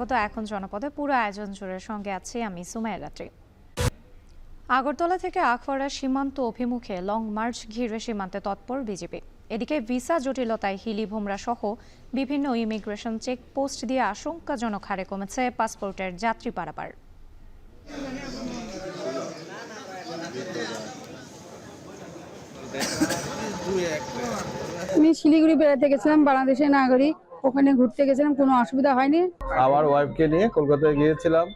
স্বাগত এখন জনপদে। পুরো আয়োজন জুড়ে সঙ্গে আছি আমি সুমাইয়া রাত্রি। আগরতলা থেকে আখাউড়া সীমান্ত অভিমুখে লং মার্চ ঘিরে সীমান্তে তৎপর বিজিবি। এদিকে ভিসা জটিলতায় হিলি ভোমরা সহ বিভিন্ন ইমিগ্রেশন চেকপোস্ট দিয়ে আশঙ্কাজনক হারে কমেছে পাসপোর্টের যাত্রী পারাপার। আমি শিলিগুড়ি বেড়াতে গেছিলাম, বাংলাদেশের নাগরিক, ওখানে ঘুরতে গেছিলাম, কোনো অসুবিধা হয়নি। আমার ওয়াইফকে নিয়ে কলকাতায় গিয়েছিলাম,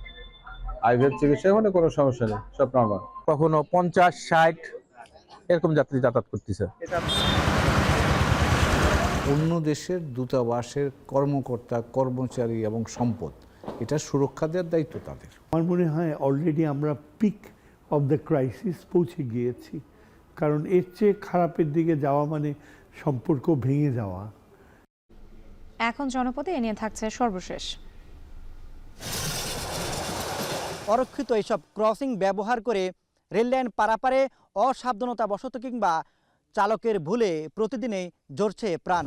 আইভিএফ চিকিৎসা, ওখানে কোনো সমস্যা নেই, সব নর্মাল। কখনো 50-60 এরকম যাত্রী যাতায়াত করতেছে। অন্য দেশের দূতাবাসের কর্মকর্তা কর্মচারী এবং সম্পদ, এটা সুরক্ষা দেওয়ার দায়িত্ব তাদের। আমার মনে হয় অলরেডি আমরা পিক অফ দ্য ক্রাইসিস পৌঁছে গিয়েছি, কারণ এর চেয়ে খারাপের দিকে যাওয়া মানে সম্পর্ক ভেঙে যাওয়া। এখন জনপদে এ নিয়ে থাকছে সর্বশেষ। অরক্ষিত এইসব ক্রসিং ব্যবহার করে রেললাইন পারাপারে অসাবধানতাবশত কিংবা চালকের ভুলে প্রতিদিনই ঝরছে প্রাণ।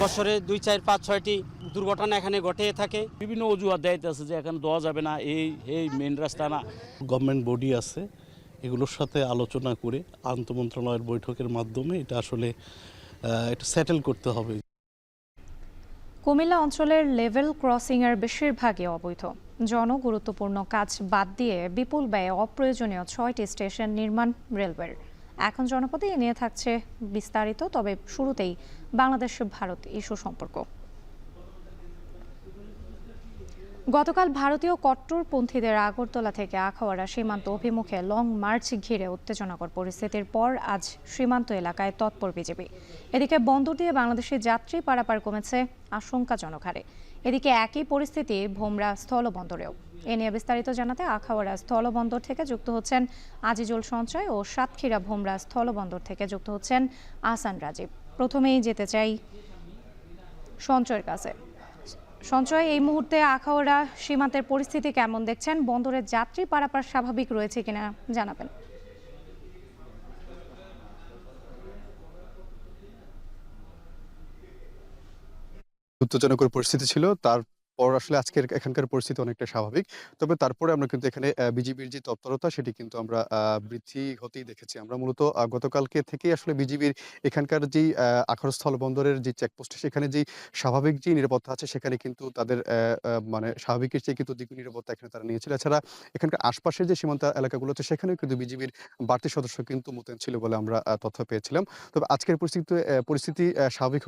বছরে 2, 4, 5, 6টি দুর্ঘটনা এখানে ঘটে থাকে। বিভিন্ন অজুহাত দেখাইতেছে যে এখানে দেওয়া যাবে না, এই মেন রাস্তা না। গভর্নমেন্ট বডি আছে, এগুলোর সাথে আলোচনা করে আন্তঃমন্ত্রণালয়ের বৈঠকের মাধ্যমে এটা আসলে এটা সেটেল করতে হবে। কুমিল্লা অঞ্চলের লেভেল ক্রসিং এর বেশিরভাগই অবৈধ। জনগুরুত্বপূর্ণ কাজ বাদ দিয়ে বিপুল ব্যয়ে অপ্রয়োজনীয় 6টি স্টেশন নির্মাণ রেলওয়ের। এখন জনপদে এ নিয়ে থাকছে বিস্তারিত, তবে শুরুতেই বাংলাদেশ ভারত ইস্যু সম্পর্ক। গতকাল ভারতীয় কট্টরপন্থীদের আগরতলা থেকে আখাউড়া সীমান্ত অভিমুখে লং মার্চ ঘিরে উত্তেজনাকর পরিস্থিতির পর আজ সীমান্ত এলাকায় তৎপর বিজিবি। এদিকে বন্দর দিয়ে বাংলাদেশি যাত্রী পারাপার কমেছে আশঙ্কাজনক হারে। এদিকে একই পরিস্থিতি ভোমরা স্থলবন্দরেও। এ নিয়ে বিস্তারিত জানাতে আখাউড়া স্থলবন্দর থেকে যুক্ত হচ্ছেন আজিজুল সঞ্চয় ও সাতক্ষীরা ভোমরা স্থলবন্দর থেকে যুক্ত হচ্ছেন আহসান রাজীব। প্রথমেই যেতে চাই সঞ্চয়ের কাছে। সঞ্চয়, এই মুহূর্তে আখাউড়া সীমান্তের পরিস্থিতি কেমন দেখছেন? বন্দরের যাত্রী পারাপার স্বাভাবিক রয়েছে কিনা জানাবেন। উত্তেজনক পরিস্থিতি ছিল, তারপর আসলে আজকের এখানকার পরিস্থিতি অনেকটা স্বাভাবিক। তবে তারপরে আমরা কিন্তু এখানে বিজিবির যে তৎপরতা সেটি কিন্তু আমরা বৃদ্ধি হতেই দেখেছি। আমরা মূলত গতকালকে থেকেই আসলে বিজিবির এখানকার যেই আখাউড়া স্থলবন্দরের যে চেকপোস্ট, সেখানে যেই স্বাভাবিক যে নিরাপত্তা আছে সেখানে কিন্তু তাদের মানে স্বাভাবিকের চেয়ে কিন্তু দ্বিগুণ নিরাপত্তা এখানে তারা নিয়েছিল। এছাড়া এখানকার আশপাশের যে সীমান্ত এলাকাগুলো আছে সেখানেও কিন্তু বিজিবির বাড়তি সদস্য কিন্তু মোতায়েন ছিল বলে আমরা তথ্য পেয়েছিলাম। তবে আজকের পরিস্থিতি স্বাভাবিক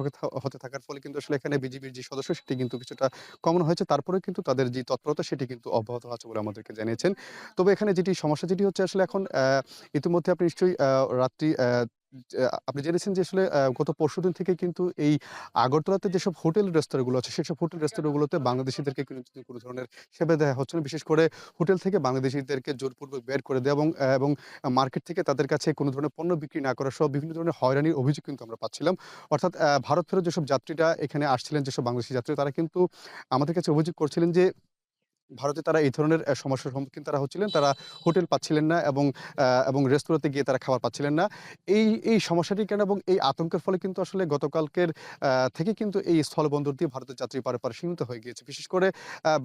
হতে থাকার ফলে কিন্তু আসলে এখানে বিজিবির যে সদস্য সেটি কিন্তু কিছুটা কম হয়েছে। তারপরেও কিন্তু তাদের যে তৎপরতা সেটি কিন্তু অব্যাহত আছে বলে আমাদেরকে জানিয়েছেন। তবে এখানে যেটি সমস্যা যেটি হচ্ছে আসলে এখন ইতিমধ্যে আপনি নিশ্চয়ই রাত্রি আপনি জেনেছেন যে আসলে গত পরশুদিন থেকে কিন্তু এই আগরতলাতে যেসব হোটেল রেস্তোরাঁগুলো আছে সেসব হোটেল রেস্তোরাঁগুলোতে বাংলাদেশিদেরকে কিন্তু কোনো ধরনের সেবা দেওয়া হচ্ছে না। বিশেষ করে হোটেল থেকে বাংলাদেশিদেরকে জোরপূর্বক বের করে দেওয়া এবং মার্কেট থেকে তাদের কাছে কোনো ধরনের পণ্য বিক্রি না করা সহ বিভিন্ন ধরনের হয়রানির অভিযোগ কিন্তু আমরা পাচ্ছিলাম। অর্থাৎ ভারত ফেরত যেসব যাত্রীরা এখানে আসছিলেন, যেসব বাংলাদেশি যাত্রী, তারা কিন্তু আমাদের কাছে অভিযোগ করছিলেন যে ভারতে তারা এই ধরনের সমস্যার সম্মুখীন তারা হচ্ছিলেন। তারা হোটেল পাচ্ছিলেন না এবং রেস্তোরাঁতে গিয়ে তারা খাবার পাচ্ছিলেন না। এই সমস্যাটির কারণে এবং এই আতঙ্কের ফলে কিন্তু আসলে গতকালকের থেকে কিন্তু এই স্থলবন্দর দিয়ে ভারতের যাত্রী পারাপার সীমিত হয়ে গিয়েছে। বিশেষ করে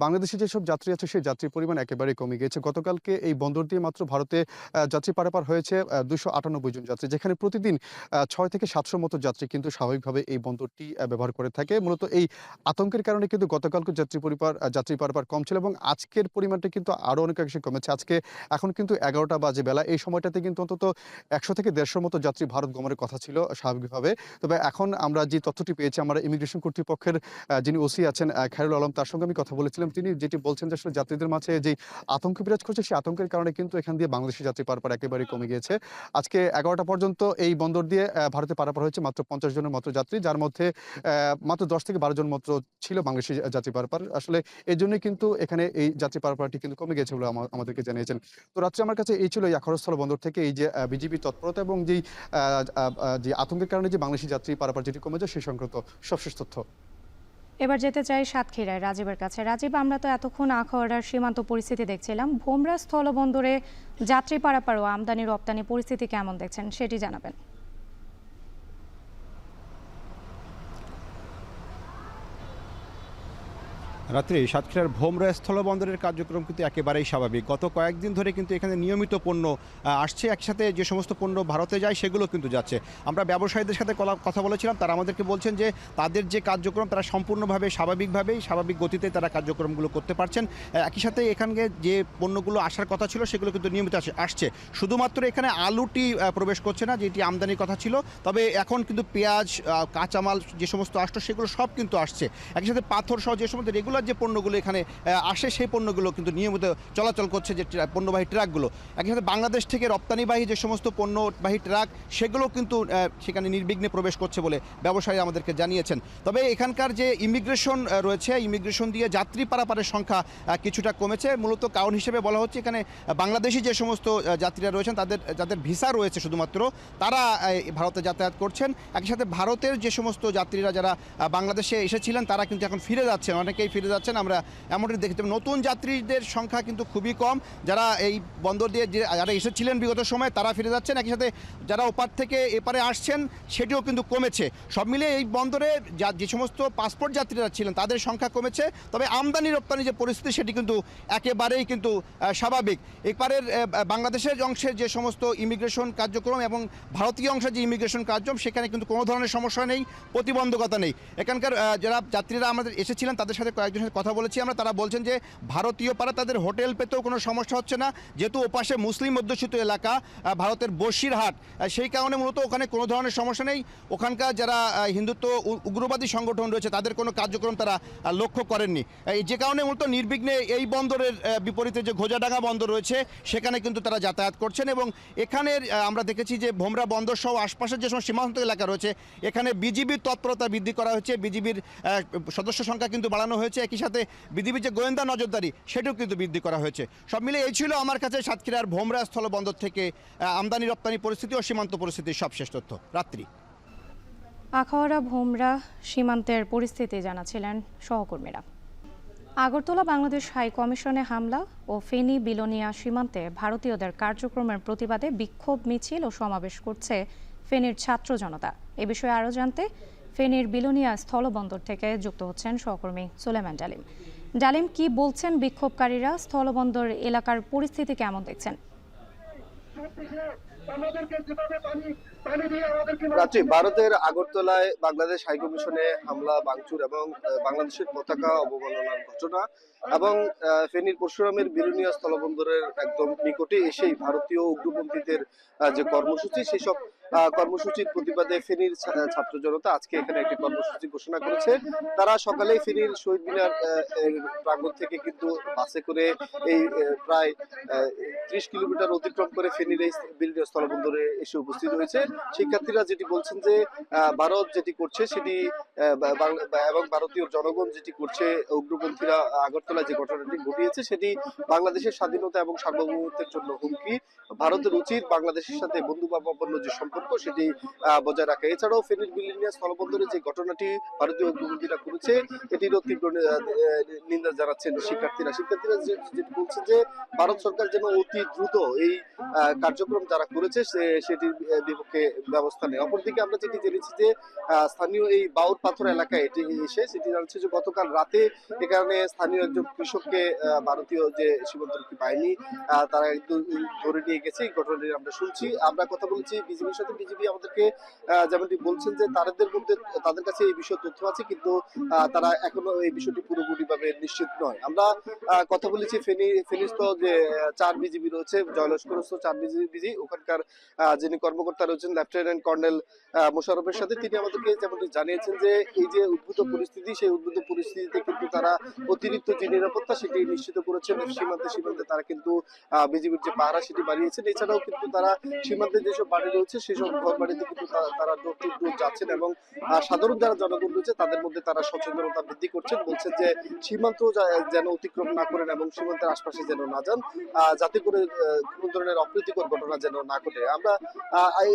বাংলাদেশি যেসব যাত্রী আছে সেই যাত্রীর পরিমাণ একেবারেই কমে গিয়েছে। গতকালকে এই বন্দর দিয়ে মাত্র ভারতে যাত্রী পারাপার হয়েছে 298 জন যাত্রী, যেখানে প্রতিদিন 6 থেকে 700 মতো যাত্রী কিন্তু স্বাভাবিকভাবে এই বন্দরটি ব্যবহার করে থাকে। মূলত এই আতঙ্কের কারণে কিন্তু গতকালকে যাত্রী পারাপার কম ছিল এবং আজকের পরিমাণটা কিন্তু আরো অনেকাংশে কমেছে। এখন কিন্তু 11টা বাজে বেলা, এই সময়টাতে কিন্তু অন্তত 100 থেকে 150 মতো যাত্রী ভারত গমনের কথা ছিল স্বাভাবিকভাবে। তবে এখন আমরা যে তথ্যটি পেয়েছি, আমরা ইমিগ্রেশন কর্তৃপক্ষের যিনি ওসি আছেন খায়রুল আলম, তার সঙ্গে আমি কথা বলেছিলাম। তিনি যেটি বলছেন যে আসলে যাত্রীদের মাঝে যে আতঙ্ক বিরাজ করছে সেই আতঙ্কের কারণে কিন্তু এখান দিয়ে বাংলাদেশি যাত্রী পারাপার একেবারেই কমে গিয়েছে। আজকে 11টা পর্যন্ত এই বন্দর দিয়ে ভারতে পারাপার হয়েছে মাত্র 50 জনের মতো যাত্রী, যার মধ্যে মাত্র 10 থেকে 12 জন মাত্র ছিল বাংলাদেশি যাত্রী পারাপার। আসলে এই জন্যই কিন্তু এখানে এই যাত্রী পারাপারটি কিন্তু কমে গেছে বলে আমাদেরকে জানিয়েছেন। তো রাত্রে আমার কাছে এই ছিল এই আখাউড়া স্থলবন্দর থেকে এই যে বিজিবি তৎপরতা এবং যে আতঙ্কের কারণে যে বাংলাদেশি যাত্রী পারাপার যেটি কমে যায় সেই সংক্রান্ত সবশেষ তথ্য। এবার যেতে চাই সাতক্ষীরায় রাজীবের কাছে। রাজীব, আমরা তো এতক্ষণ আখাউড়ার সীমান্ত পরিস্থিতি দেখছিলাম, ভোমরা স্থলবন্দরে যাত্রী পারাপার ও আমদানি রপ্তানি পরিস্থিতি কেমন দেখছেন সেটি জানাবেন। রাত্রে সাতক্ষীরার ভোমরা স্থলবন্দরের কার্যক্রম কিন্তু একেবারেই স্বাভাবিক। গত কয়েকদিন ধরে কিন্তু এখানে নিয়মিত পণ্য আসছে, একসাথে যে সমস্ত পণ্য ভারতে যায় সেগুলো কিন্তু যাচ্ছে। আমরা ব্যবসায়ীদের সাথে কথা বলেছিলাম, তারা আমাদেরকে বলছেন যে তাদের যে কার্যক্রম তারা সম্পূর্ণভাবে স্বাভাবিক গতিতে তারা কার্যক্রমগুলো করতে পারছেন। একই সাথে এখানে যে পণ্যগুলো আসার কথা ছিল সেগুলো কিন্তু নিয়মিত আসছে। শুধুমাত্র এখানে আলুটি প্রবেশ করছে না, যেটি আমদানির কথা ছিল, তবে এখন কিন্তু পেঁয়াজ, কাঁচামাল যে সমস্ত আসতো সেগুলো সব কিন্তু আসছে। একই সাথে পাথর সহ যে সমস্ত রেগুলার যে পণ্যগুলো এখানে আসে সেই পণ্যগুলো কিন্তু নিয়মিত চলাচল করছে, যে পণ্যবাহী ট্রাকগুলো। একই সাথে বাংলাদেশ থেকে রপ্তানিবাহী যে সমস্ত পণ্যবাহী ট্রাক সেগুলো কিন্তু সেখানে নির্বিঘ্নে প্রবেশ করছে বলে ব্যবসায়ী আমাদেরকে জানিয়েছেন। তবে এখানকার যে ইমিগ্রেশন রয়েছে, ইমিগ্রেশন দিয়ে যাত্রী পারাপারের সংখ্যা কিছুটা কমেছে। মূলত কারণ হিসেবে বলা হচ্ছে এখানে বাংলাদেশি যে সমস্ত যাত্রীরা রয়েছেন যাদের ভিসা রয়েছে শুধুমাত্র তারা ভারতে যাতায়াত করছেন। একই সাথে ভারতের যে সমস্ত যাত্রীরা যারা বাংলাদেশে এসেছিলেন তারা কিন্তু এখন ফিরে যাচ্ছেন, অনেকেই ফিরে যাচ্ছেন। আমরা এমনটি দেখতে নতুন যাত্রীদের সংখ্যা কিন্তু খুবই কম। যারা এই বন্দর দিয়ে যারা এসেছিলেন বিগত সময় তারা ফিরে যাচ্ছেন। একই সাথে যারা ওপার থেকে এপারে আসছেন সেটিও কিন্তু কমেছে। সব মিলিয়ে এই বন্দরে যে সমস্ত পাসপোর্ট যাত্রীরা ছিলেন তাদের সংখ্যা কমেছে। তবে আমদানি রপ্তানি যে পরিস্থিতি সেটি কিন্তু একেবারেই কিন্তু স্বাভাবিক। এপারের বাংলাদেশের অংশের যে সমস্ত ইমিগ্রেশন কার্যক্রম এবং ভারতীয় অংশের যে ইমিগ্রেশন কার্যক্রম সেখানে কিন্তু কোনো ধরনের সমস্যা নেই, প্রতিবন্ধকতা নেই। এখানকার যারা যাত্রীরা আমাদের এসেছিলেন তাদের সাথে কয়েকজনের সাথে কথা বলেছি আমরা, তারা বলছেন যে ভারতীয় পাড়া তাদের হোটেল পেতেও কোনো সমস্যা হচ্ছে না, যেহেতু ওপাশে মুসলিম অধ্যুষিত এলাকা ভারতের বসিরহাট, সেই কারণে মূলত ওখানে কোনো ধরনের সমস্যা নেই। ওখানকার যারা হিন্দুত্ব উগ্রবাদী সংগঠন রয়েছে তাদের কোনো কার্যক্রম তারা লক্ষ্য করেননি, যে কারণে মূলত নির্বিঘ্নে এই বন্দরের বিপরীতে যে ঘোজাডাঙ্গা বন্দর রয়েছে সেখানে কিন্তু তারা যাতায়াত করছেন। এবং এখানের আমরা দেখেছি যে ভোমরা বন্দর সহ আশপাশের যে সমস্ত সীমান্ত এলাকা রয়েছে এখানে বিজিবির তৎপরতা বৃদ্ধি করা হয়েছে, বিজিবির সদস্য সংখ্যা কিন্তু বাড়ানো হয়েছে। একই সাথে বিজিবির যে গোয়েন্দা নজরদারি সেটিও কিন্তু বৃদ্ধি করা হয়েছে। সব মিলে এই ছিল আমার কাছে সাতক্ষীরার ভোমরা স্থলবন্দর থেকে আমদানি রপ্তানি পরিস্থিতি ও সীমান্ত পরিস্থিতির সবশেষ তথ্য। রাত্রি আখাউড়া ভোমরা সীমান্তের পরিস্থিতি জানাছিলেন সহকর্মীরা। আগরতলা বাংলাদেশ হাই কমিশনে হামলা ও ফেনী বিলোনিয়া সীমান্তে ভারতীয়দের কার্যক্রমের প্রতিবাদে বিক্ষোভ মিছিল ও সমাবেশ করছে ফেনীর ছাত্র জনতা। এ বিষয়ে আরও জানতে ফেনীর বিলোনিয়া স্থলবন্দর থেকে যুক্ত হচ্ছেন সহকর্মী সুলেমান ডালিম। ডালিম, কি বলছেন বিক্ষোভকারীরা? স্থলবন্দর এলাকার পরিস্থিতি কেমন দেখছেন? রাত্রি ভারতের আগরতলায় বাংলাদেশ হাইকমিশনে হামলা, ভাঙচুর এবং বাংলাদেশের পতাকা অবমাননার ঘটনা এবং ফেনীর পরশুরামের বিলোনিয়া স্থলবন্দরের একদম নিকটে এসেই ভারতীয় উগ্রপন্থীদের যে কর্মসূচি সেসব কর্মসূচির প্রতিবাদে ফেনীর ছাত্র জনতা আজকে এখানে একটি কর্মসূচি ঘোষণা করেছে। তারা সকালে ফেনীর শহীদ মিনার প্রাঙ্গণ থেকে কিন্তু বাসে করে এই প্রায় 30 কিলোমিটার অতিক্রম করে ফেনীর এই বিলোনিয়া স্থলবন্দরে এসে উপস্থিত হয়েছে। শিক্ষার্থীরা যেটি বলছেন যে ভারত যেটি করছে সেটি এবং ভারতীয় জনগণ যেটি করছে, উগ্রপন্থীরা আগরতলা যে ঘটনাটি ঘটিয়েছে সেটি বাংলাদেশের স্বাধীনতা এবং সার্বভৌমত্বের জন্য হুমকি। ভারতের উচিত বাংলাদেশের সাথে বন্ধুভাবাপন্ন যে সম্পর্ক সেটি বজায় রাখা। এছাড়াও ফেনীর বিলোনিয়া স্থলবন্দরে যে ঘটনাটি ভারতীয় উগ্রপন্থীরা করেছে এটিরও তীব্র নিন্দা জানাচ্ছেন শিক্ষার্থীরা। যেটি বলছে যে ভারত সরকার যেন অতি দ্রুত এই কার্যক্রম যারা করেছে সেটির বিপক্ষে ব্যবস্থা নেয়। অপরদিকে আমরা যেটি জেনেছি যে স্থানীয় এই বাউর পাথর এলাকায় এটি এসে সেটি জানছে যে গতকাল রাতে এখানে স্থানীয় একজন কৃষককে ভারতীয় যে সীমান্তরক্ষী বাহিনী তারা একটু ধরে নিয়ে গেছে। এই ঘটনাটি আমরা শুনছি। আমরা কথা বলেছি বিজিবির সাথে, বিজিবি আমাদেরকে যেমনটি বলছেন যে তাদের কাছে এই বিষয়ে তথ্য আছে, কিন্তু তারা এখনো এই বিষয়টি পুরোপুরিভাবে নিশ্চিত নয়। আমরা কথা বলেছি ফেনীস্থ যে 4 বিজিবি রয়েছে, জয়লস্করস্থ 4 বিজিবি, ওখানকার যিনি কর্মকর্তা রয়েছেন লেফটেন্যান্ট কর্নেল মোশাররফের সাথে তিনি আমাদেরকে যেমনটি জানিয়েছেন যে এই যে উদ্ভূত পরিস্থিতি সেই উদ্ভূত পরিস্থিতিতে কিন্তু তারা অতিরিক্ত যে নিরাপত্তা সেটি নিশ্চিত করেছেন। সীমান্তে তারা কিন্তু বিজিবির যে পাহারা সেটি বাড়িয়েছেন। এছাড়াও কিন্তু তারা সীমান্তে যেসব বাড়ি রয়েছে সেসব ঘর বাড়িতে কিন্তু তারা ডোর টু ডোর যাচ্ছেন এবং সাধারণ যারা জনগণ রয়েছে তাদের মধ্যে তারা সচেতনতা বৃদ্ধি করছেন। বলছেন যে সীমান্ত যেন অতিক্রম না করেন এবং সীমান্তের আশপাশে যেন না যান, যাতে করে কোনো ধরনের অপ্রীতিকর ঘটনা যেন না ঘটে। আমরা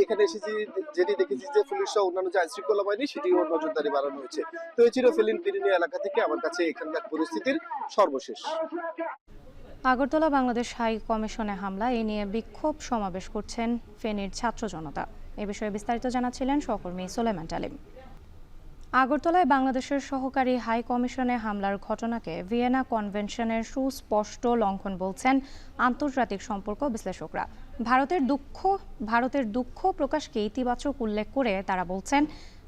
এখানে এসেছি, যেটি দেখেছি যে পুলিশ সহ অন্যান্য যে আইনশৃঙ্খলা বাহিনী সেটিও নজরদারি বাড়ানো হয়েছে। তো এই ছিল ফেনীর বিলোনিয়া এলাকা থেকে আমার কাছে এখানকার পরিস্থিতির সর্বশেষ। আগরতলা বাংলাদেশ হাই কমিশনে হামলা এ নিয়ে বিক্ষোভ সমাবেশ করছেন ফেনীর ছাত্র জনতা। এ বিষয়ে বিস্তারিত জানাচ্ছিলেন সহকর্মী সুলেমান ডালিম। আগরতলায় বাংলাদেশের সহকারী হাই কমিশনে হামলার ঘটনাকে ভিয়েনা কনভেনশনের সুস্পষ্ট লঙ্ঘন বলছেন আন্তর্জাতিক সম্পর্ক বিশ্লেষকরা। ভারতের দুঃখ প্রকাশকে ইতিবাচক উল্লেখ করে তারা বলছেন,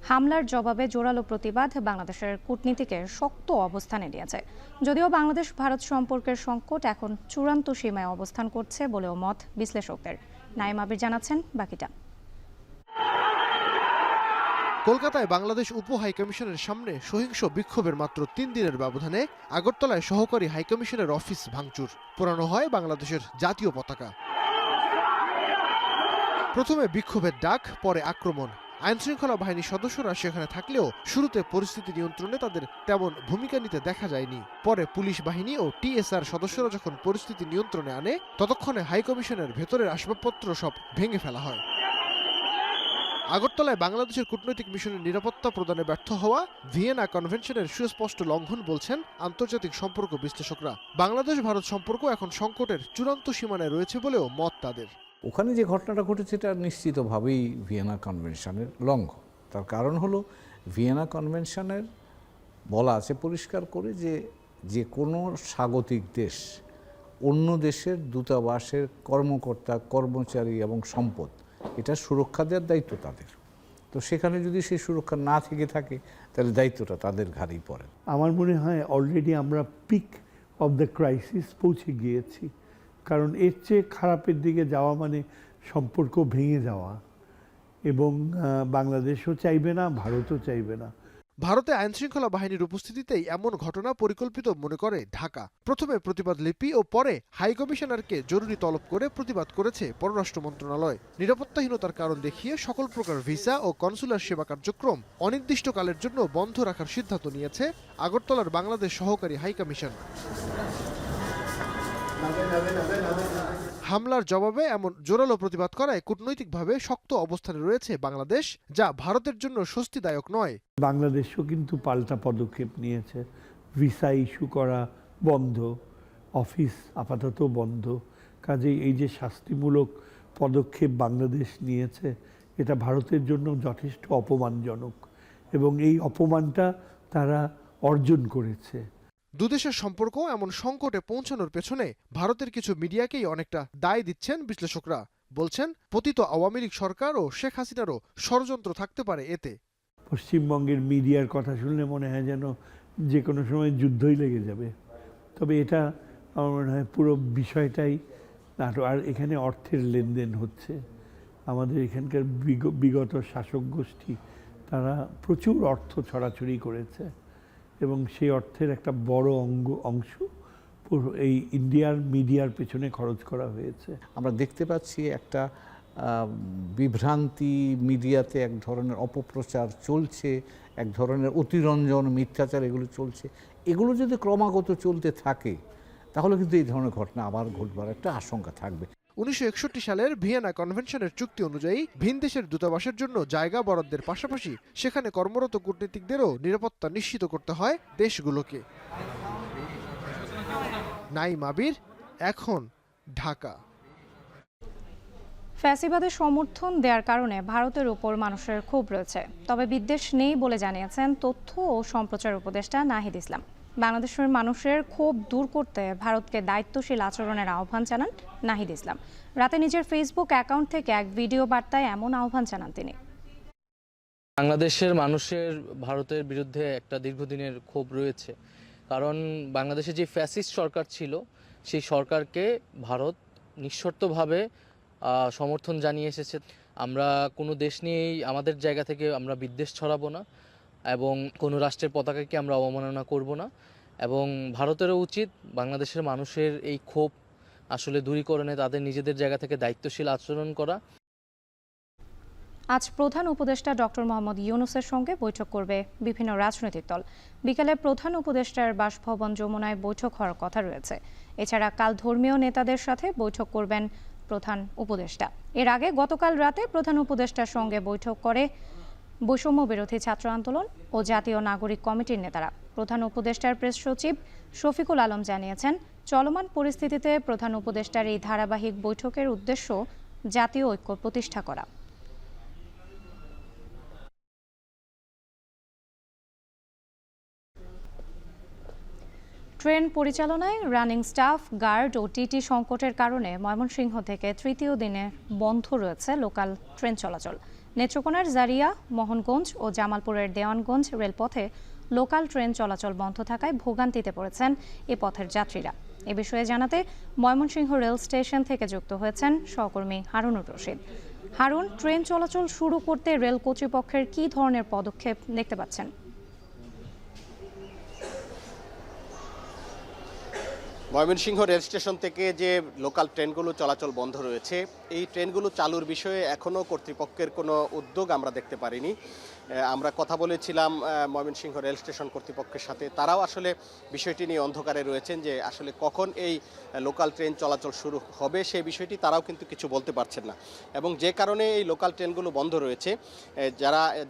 হামলার জবাবে জোরালো প্রতিবাদ বাংলাদেশের কূটনীতিকের শক্ত অবস্থানে নিয়েছে। যদিও বাংলাদেশ ভারত সম্পর্কের সংকট এখন চূড়ান্ত সীমায় অবস্থান করছে বলেও মত বিশ্লেষকদের। নাইম আবির জানাচ্ছেন বাকিটা। কলকাতায় বাংলাদেশ উপ হাইকমিশনের সামনে সহিংস বিক্ষোভের মাত্র ৩ দিনের ব্যবধানে আগরতলায় সহকারী হাইকমিশনের অফিস ভাঙচুর, পোড়ানো হয় বাংলাদেশের জাতীয় পতাকা। প্রথমে বিক্ষোভের ডাক, পরে আক্রমণ। আইনশৃঙ্খলা বাহিনীর সদস্যরা সেখানে থাকলেও শুরুতে পরিস্থিতি নিয়ন্ত্রণে তাদের তেমন ভূমিকা নিতে দেখা যায়নি। পরে পুলিশ বাহিনী ও টিএসআর সদস্যরা যখন পরিস্থিতি নিয়ন্ত্রণে আনে, ততক্ষণে হাইকমিশনের ভেতরের আসবাবপত্র সব ভেঙে ফেলা হয়। আগরতলায় বাংলাদেশের কূটনৈতিক মিশনের নিরাপত্তা প্রদানে ব্যর্থ হওয়া ভিয়েনা কনভেনশনের সুস্পষ্ট লঙ্ঘন বলছেন আন্তর্জাতিক সম্পর্ক বিশ্লেষকরা। বাংলাদেশ ভারত সম্পর্ক এখন সংকটের চূড়ান্ত সীমানায় রয়েছে বলেও মত তাদের। ওখানে যে ঘটনাটা ঘটেছে এটা নিশ্চিতভাবেই ভিয়েনা কনভেনশনের লঙ্ঘন। তার কারণ হলো ভিয়েনা কনভেনশনের বলা আছে পরিষ্কার করে যে কোনো স্বাগতিক দেশ অন্য দেশের দূতাবাসের কর্মকর্তা, কর্মচারী এবং সম্পদ এটা সুরক্ষা দেওয়ার দায়িত্ব তাদের। তো সেখানে যদি সেই সুরক্ষা না থেকে থাকে তাহলে দায়িত্বটা তাদের ঘাড়েই পড়ে। আমার মনে হয় অলরেডি আমরা পিক অফ দ্য ক্রাইসিস পৌঁছে গিয়েছি, কারণ এর চেয়ে খারাপের দিকে যাওয়া মানে সম্পর্ক ভেঙে যাওয়া, এবং বাংলাদেশও চাইবে না, ভারতও চাইবে না। ভারতে আইনশৃঙ্খলা বাহিনীর উপস্থিতিতেই এমন ঘটনা পরিকল্পিত মনে করে ঢাকা। প্রথমে প্রতিবাদ লিপি ও পরে হাইকমিশনারকে জরুরি তলব করে প্রতিবাদ করেছে পররাষ্ট্র মন্ত্রণালয়। নিরাপত্তাহীনতার কারণ দেখিয়ে সকল প্রকার ভিসা ও কনসুলার সেবা কার্যক্রম অনির্দিষ্টকালের জন্য বন্ধ রাখার সিদ্ধান্ত নিয়েছে আগরতলার বাংলাদেশ সহকারী হাইকমিশন। হামলার জবাবে এমন জোরালো প্রতিবাদ করায় কূটনৈতিকভাবে শক্ত অবস্থানে রয়েছে বাংলাদেশ, যা ভারতের জন্য স্বস্তিদায়ক নয়। বাংলাদেশও কিন্তু পাল্টা পদক্ষেপ নিয়েছে। ভিসা ইস্যু করা বন্ধ, অফিস আপাতত বন্ধ। কাজেই এই যে শাস্তিমূলক পদক্ষেপ বাংলাদেশ নিয়েছে, এটা ভারতের জন্য যথেষ্ট অপমানজনক, এবং এই অপমানটা তারা অর্জন করেছে। দুদেশের সম্পর্ক এমন সংকটে পৌঁছানোর পেছনে ভারতের কিছু মিডিয়াকেই অনেকটা দায় দিচ্ছেন বিশ্লেষকরা। বলছেন, পতিত আওয়ামী লীগ সরকার ও শেখ হাসিনারও ষড়যন্ত্র থাকতে পারে এতে। পশ্চিমবঙ্গের মিডিয়ার কথা শুনলে মনে হয় যেন যে কোনো সময় যুদ্ধই লেগে যাবে। তবে এটা আমার মনে হয় পুরো বিষয়টাই নাটক, আর এখানে অর্থের লেনদেন হচ্ছে। আমাদের এখানকার বিগত শাসক গোষ্ঠী তারা প্রচুর অর্থ ছড়াছড়ি করেছে, এবং সেই অর্থের একটা বড় অংশ এই ইন্ডিয়ার মিডিয়ার পেছনে খরচ করা হয়েছে। আমরা দেখতে পাচ্ছি একটা বিভ্রান্তি, মিডিয়াতে এক ধরনের অপপ্রচার চলছে, এক ধরনের অতিরঞ্জন, মিথ্যাচার এগুলো চলছে। এগুলো যদি ক্রমাগত চলতে থাকে তাহলে কিন্তু এই ধরনের ঘটনা আবার ঘটবার একটা আশঙ্কা থাকবে। 1961 সালের ভিয়েনা কনভেনশনের চুক্তি অনুযায়ী ভিন দেশের দূতাবাসের জন্য জায়গা বরাদ্দের পাশাপাশি সেখানে কর্মরত কূটনীতিকদেরও নিরাপত্তা নিশ্চিত করতে হয় দেশগুলোকে। নাইম আবির, এখন, ঢাকা। ফ্যাসিবাদের সমর্থন দেওয়ার কারণে ভারতের উপর মানুষের ক্ষোভ রয়েছে, তবে বিদ্বেষ নেই বলে জানিয়েছেন তথ্য ও সম্প্রচার উপদেষ্টা নাহিদ ইসলাম। বাংলাদেশের মানুষের ক্ষোভ দূর করতে ভারতকে দায়িত্বশীল আচরণের আহ্বান জানান নাহিদ ইসলাম। রাতে নিজের ফেসবুক অ্যাকাউন্ট থেকে এক ভিডিও বার্তায় এমন আহ্বান জানান তিনি। বাংলাদেশের মানুষের ভারতের বিরুদ্ধে একটা দীর্ঘদিনের ক্ষোভ রয়েছে, কারণ বাংলাদেশে যে ফ্যাসিস্ট সরকার ছিল সেই সরকারকে ভারত নিঃশর্তভাবে সমর্থন জানিয়ে এসেছে। আমরা কোনো দেশ নিয়েই আমাদের জায়গা থেকে আমরা বিদ্বেষ ছড়াবো না, এবং কোনো রাষ্ট্রের পতাকাকে আমরা অবমাননা করব না, এবং ভারতেরও উচিত বাংলাদেশের মানুষের এই ক্ষোভ আসলে দূরীকরণে তাদের নিজেদের জায়গা থেকে দায়িত্বশীল আচরণ করা। আজ প্রধান উপদেষ্টা ডক্টর মোহাম্মদ ইউনূসের সঙ্গে বৈঠক করবে বিভিন্ন রাজনৈতিক দল। বিকালে প্রধান উপদেষ্টার বাসভবন যমুনায় বৈঠক হওয়ার কথা রয়েছে। এছাড়া কাল ধর্মীয় নেতাদের সাথে বৈঠক করবেন প্রধান উপদেষ্টা। এর আগে গতকাল রাতে প্রধান উপদেষ্টার সঙ্গে বৈঠক করে বৈষম্য বিরোধী ছাত্র আন্দোলন ও জাতীয় নাগরিক কমিটির নেতারা। প্রধান উপদেষ্টার প্রেস সচিব শফিকুল আলম জানিয়েছেন, চলমান পরিস্থিতিতে প্রধান উপদেষ্টার এই ধারাবাহিক বৈঠকের উদ্দেশ্য জাতীয় ঐক্য প্রতিষ্ঠা করা। ট্রেন পরিচালনায় রানিং স্টাফ, গার্ড ও টিটি সংকটের কারণে ময়মনসিংহ থেকে তৃতীয় দিনে বন্ধ রয়েছে লোকাল ট্রেন চলাচল। নেত্রকোনার জারিয়া, মোহনগঞ্জ ও জামালপুরের দেওয়ানগঞ্জ রেলপথে লোকাল ট্রেন চলাচল বন্ধ থাকায় ভোগান্তিতে পড়েছেন এ পথের যাত্রীরা। এ বিষয়ে জানাতে ময়মনসিংহ রেল স্টেশন থেকে যুক্ত হয়েছেন সহকর্মী হারুনুর রশিদ। হারুন, ট্রেন চলাচল শুরু করতে রেল কর্তৃপক্ষের কী ধরনের পদক্ষেপ দেখতে পাচ্ছেন? ময়মনসিংহ রেল স্টেশন থেকে যে লোকাল ট্রেনগুলো চলাচল বন্ধ রয়েছে, এই ট্রেনগুলো চালুর বিষয়ে এখনও কর্তৃপক্ষের কোনো উদ্যোগ আমরা দেখতে পারিনি। আমরা কথা বলেছিলাম ময়মনসিংহ রেল স্টেশন কর্তৃপক্ষের সাথে, তারাও আসলে বিষয়টি নিয়ে অন্ধকারে রয়েছেন যে আসলে কখন এই লোকাল ট্রেন চলাচল শুরু হবে সেই বিষয়টি তারাও কিন্তু কিছু বলতে পারছেন না। এবং যে কারণে এই লোকাল ট্রেনগুলো বন্ধ রয়েছে,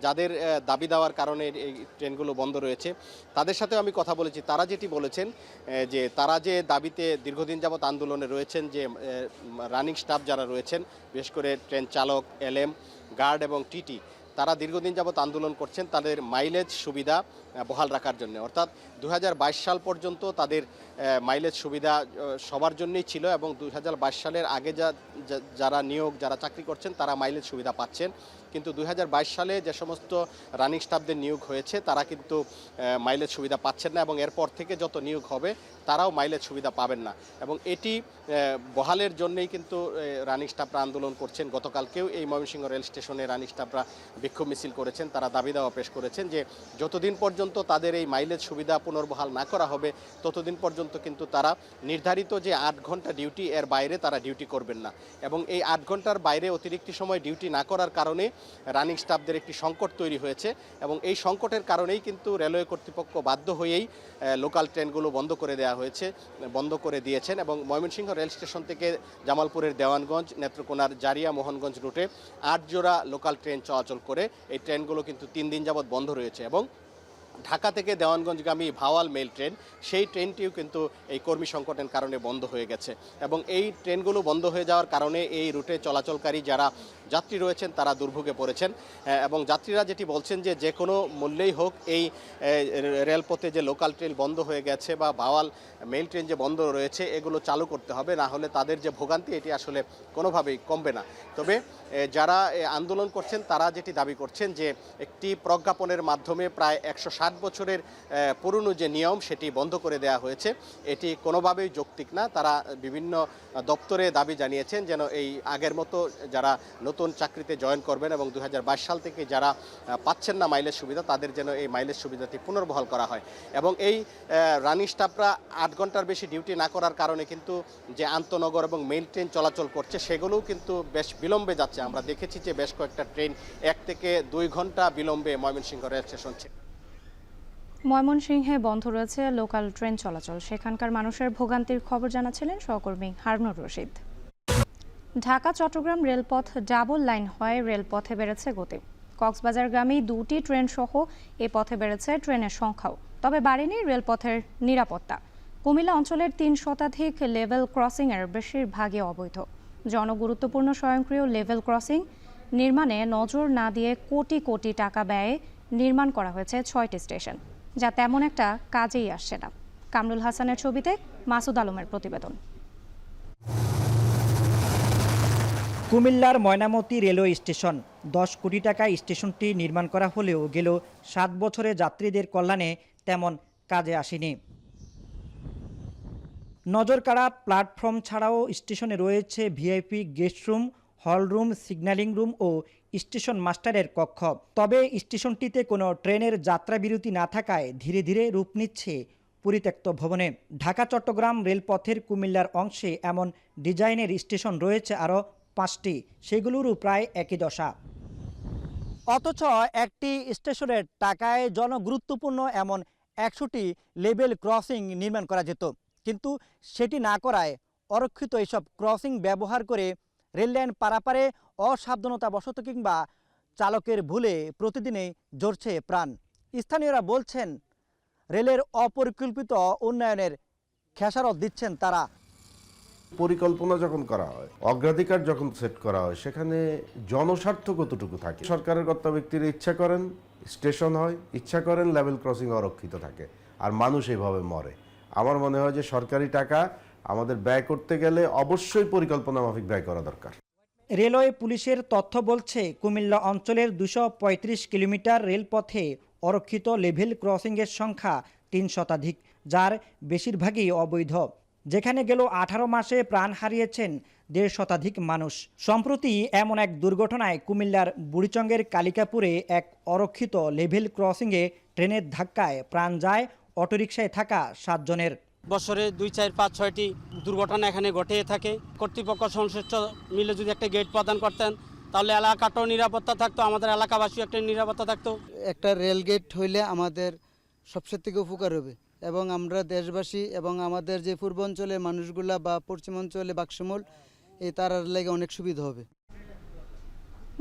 যাদের দাবি দেওয়ার কারণে এই ট্রেনগুলো বন্ধ রয়েছে তাদের সাথেও আমি কথা বলেছি। তারা যেটি বলেছেন যে তারা যে দাবিতে দীর্ঘদিন যাবৎ আন্দোলনে রয়েছেন, যে রানিং স্টাফ যারা রয়েছেন, বিশেষ করে ট্রেন চালক, এলএম, গার্ড এবং টিটি, তারা দীর্ঘদিন যাবৎ আন্দোলন করছেন তাদের মাইলেজ সুবিধা বহাল রাখার জন্য। অর্থাৎ 2022 সাল পর্যন্ত তাদের মাইলেজ সুবিধা সবার জন্যই ছিল এবং 2022 সালের আগে যারা চাকরি করছেন তারা মাইলেজ সুবিধা পাচ্ছেন। কিন্তু 2022 সালে যে সমস্ত রানিং স্টাফদের নিয়োগ হয়েছে তারা কিন্তু মাইলেজ সুবিধা পাচ্ছেন না এবং এরপর থেকে যত নিয়োগ হবে তারাও মাইলেজ সুবিধা পাবেন না। এবং এটি বহালের জন্যই কিন্তু রানিং স্টাফরা আন্দোলন করছেন। গতকালকেও এই ময়মনসিংহ রেল স্টেশনে রানিং স্টাফরা বিক্ষোভ মিছিল করেছেন। তারা দাবি দাওয়া পেশ করেছেন যে যতদিন পর্যন্ত তাদের এই মাইলেজ সুবিধা পুনর্বহাল না করা হবে ততদিন পর্যন্ত কিন্তু তারা নির্ধারিত যে 8 ঘন্টা ডিউটি, এর বাইরে তারা ডিউটি করবেন না। এবং এই 8 ঘন্টার বাইরে অতিরিক্ত সময় ডিউটি না করার কারণে রানিং স্টাফদের একটি সংকট তৈরি হয়েছে এবং এই সংকটের কারণেই কিন্তু রেলওয়ে কর্তৃপক্ষ বাধ্য হয়েই লোকাল ট্রেনগুলো বন্ধ করে দিয়েছেন। এবং ময়মনসিংহ রেল স্টেশন থেকে জামালপুরের দেওয়ানগঞ্জ, নেত্রকোনার জারিয়া, মোহনগঞ্জ রুটে 8 জোড়া লোকাল ট্রেন চলাচল করে এই ট্রেনগুলো কিন্তু 3 দিন যাবৎ বন্ধ রয়েছে। এবং ঢাকা থেকে দেওয়ানগঞ্জগামী ভাওয়াল মেল ট্রেন, সেই ট্রেনটিও কিন্তু এই কর্মী সংকটের কারণে বন্ধ হয়ে গেছে। এবং এই ট্রেনগুলো বন্ধ হয়ে যাওয়ার কারণে এই রুটে চলাচলকারী যারা যাত্রী রয়েছেন তারা দুর্ভোগে পড়েছেন। এবং যাত্রীরা যেটি বলছেন যে কোনো মূল্যেই হোক এই রেলপথে যে লোকাল ট্রেন বন্ধ হয়ে গেছে বা ভাওয়াল মেল ট্রেন যে বন্ধ রয়েছে এগুলো চালু করতে হবে, না হলে তাদের যে ভোগান্তি এটি আসলে কোনোভাবেই কমবে না। তবে যারা আন্দোলন করছেন তারা যেটি দাবি করছেন যে একটি প্রজ্ঞাপনের মাধ্যমে প্রায় 160 বছরের পুরনো যে নিয়ম সেটি বন্ধ করে দেওয়া হয়েছে, এটি কোনোভাবেই যৌক্তিক না। তারা বিভিন্ন দপ্তরে দাবি জানিয়েছেন যেন এই আগের মতো যারা নতুন চাকরিতে জয়েন করবেন এবং 2022 সাল থেকে যারা পাচ্ছেন না মাইলেজ সুবিধা তাদের যেন এই মাইলেজ সুবিধাটি পুনর্বহাল করা হয়। এবং এই রানিং স্টাফরা 8 ঘন্টার বেশি ডিউটি না করার কারণে কিন্তু যে আন্তনগর এবং মেইল ট্রেন চলাচল করছে সেগুলোও কিন্তু বেশ বিলম্বে যাচ্ছে। আমরা দেখেছি যে বেশ কয়েকটা ট্রেন 1 থেকে 2 ঘন্টা বিলম্বে ময়মনসিংহ রেল স্টেশন ছিল। ময়মনসিংহে বন্ধ রয়েছে লোকাল ট্রেন চলাচল। সেখানকার মানুষের ভোগান্তির খবর জানাচ্ছিলেন সহকর্মী হারুনুর রশিদ। ঢাকা চট্টগ্রাম রেলপথ ডাবল লাইন হয় রেলপথে বেড়েছে গতি। কক্সবাজারগামী 2টি ট্রেন সহ এ পথে বেড়েছে ট্রেনের সংখ্যাও, তবে বাড়েনি রেলপথের নিরাপত্তা। কুমিল্লা অঞ্চলের 3 শতাধিক লেভেল ক্রসিংয়ের বেশিরভাগই অবৈধ। জনগুরুত্বপূর্ণ স্বয়ংক্রিয় লেভেল ক্রসিং নির্মাণে নজর না দিয়ে কোটি কোটি টাকা ব্যয়ে নির্মাণ করা হয়েছে 6টি স্টেশন, যা তেমন একটা কাজেই আসছে না। কামরুল হাসানের ছবিতে মাসুদ আলমের প্রতিবেদন। কুমিল্লার ময়নামতি রেলওয়ে স্টেশন 10 কোটি টাকায় স্টেশনটি নির্মাণ করা হলেও গেল 7 বছরে যাত্রীদের কল্যাণে তেমন কাজে আসেনি। নজরকাড়া প্ল্যাটফর্ম ছাড়াও স্টেশনে রয়েছে VIP guest room, hall room, signalling room ও স্টেশন মাস্টারের কক্ষ। তবে স্টেশনটিতে কোনো ট্রেনের যাত্রা বিরতি না থাকায় ধীরে ধীরে রূপ নিচ্ছে পরিত্যক্ত ভবনে। ঢাকা চট্টগ্রাম রেলপথের কুমিল্লার অংশে এমন ডিজাইনের স্টেশন রয়েছে আরও 5টি, সেগুলোরও প্রায় একই দশা। অথচ একটি স্টেশনের টাকায় জনগুরুত্বপূর্ণ এমন 100টি লেভেল ক্রসিং নির্মাণ করা যেত, কিন্তু সেটি না করায় অরক্ষিত এসব ক্রসিং ব্যবহার করে রেললাইন পারাপারে অসাবধানতাবশত কিংবা চালকের ভুলে প্রতিদিনই ঝরছে প্রাণ। স্থানীয়রা বলছেন রেলের অপরিকল্পিত উন্নয়নের খেসারত দিচ্ছেন তারা। পরিকল্পনা যখন করা হয়, অগ্রাধিকার যখন সেট করা হয়, সেখানে জনস্বার্থ কতটুকু থাকে। সরকারের কর্তা ব্যক্তিরা ইচ্ছা করেন স্টেশন হয়, ইচ্ছা করেন লেভেল ক্রসিং অরক্ষিত থাকে, আর মানুষ এইভাবে মরে। আমার মনে হয় যে সরকারি টাকা আমাদের ব্যয় করতে গেলে অবশ্যই পরিকল্পনা মাফিক ব্যয় করা দরকার। রেলওয়ে পুলিশের তথ্য বলছে কুমিল্লা অঞ্চলের 235 কিলোমিটার রেলপথে অরক্ষিত লেভেল ক্রসিংয়ের সংখ্যা 3 শতাধিক, যার বেশিরভাগই অবৈধ, যেখানে গেল 18 মাসে প্রাণ হারিয়েছেন 1.5 শতাধিক মানুষ। সম্প্রতি এমন এক দুর্ঘটনায় কুমিল্লার বুড়িচংয়ের কালিকাপুরে এক অরক্ষিত লেভেল ক্রসিংয়ে ট্রেনের ধাক্কায় প্রাণ যায় অটোরিকশায় থাকা 7 জনের। বছরে 2, 4, 5, 6টি দুর্ঘটনা এখানে ঘটে থাকে। কর্তৃপক্ষ সংশ্লিষ্ট মিলে যদি একটা গেট প্রদান করতেন তাহলে এলাকাটাও নিরাপত্তা থাকতো, আমাদের এলাকাবাসীও একটা নিরাপত্তা থাকতো। একটা রেল গেট হইলে আমাদের সবচেয়ে থেকে উপকার হবে এবং আমরা দেশবাসী এবং আমাদের যে পূর্বাঞ্চলের মানুষগুলা বা পশ্চিমাঞ্চলে বাক্সমূল এই তারার লেগে অনেক সুবিধা হবে।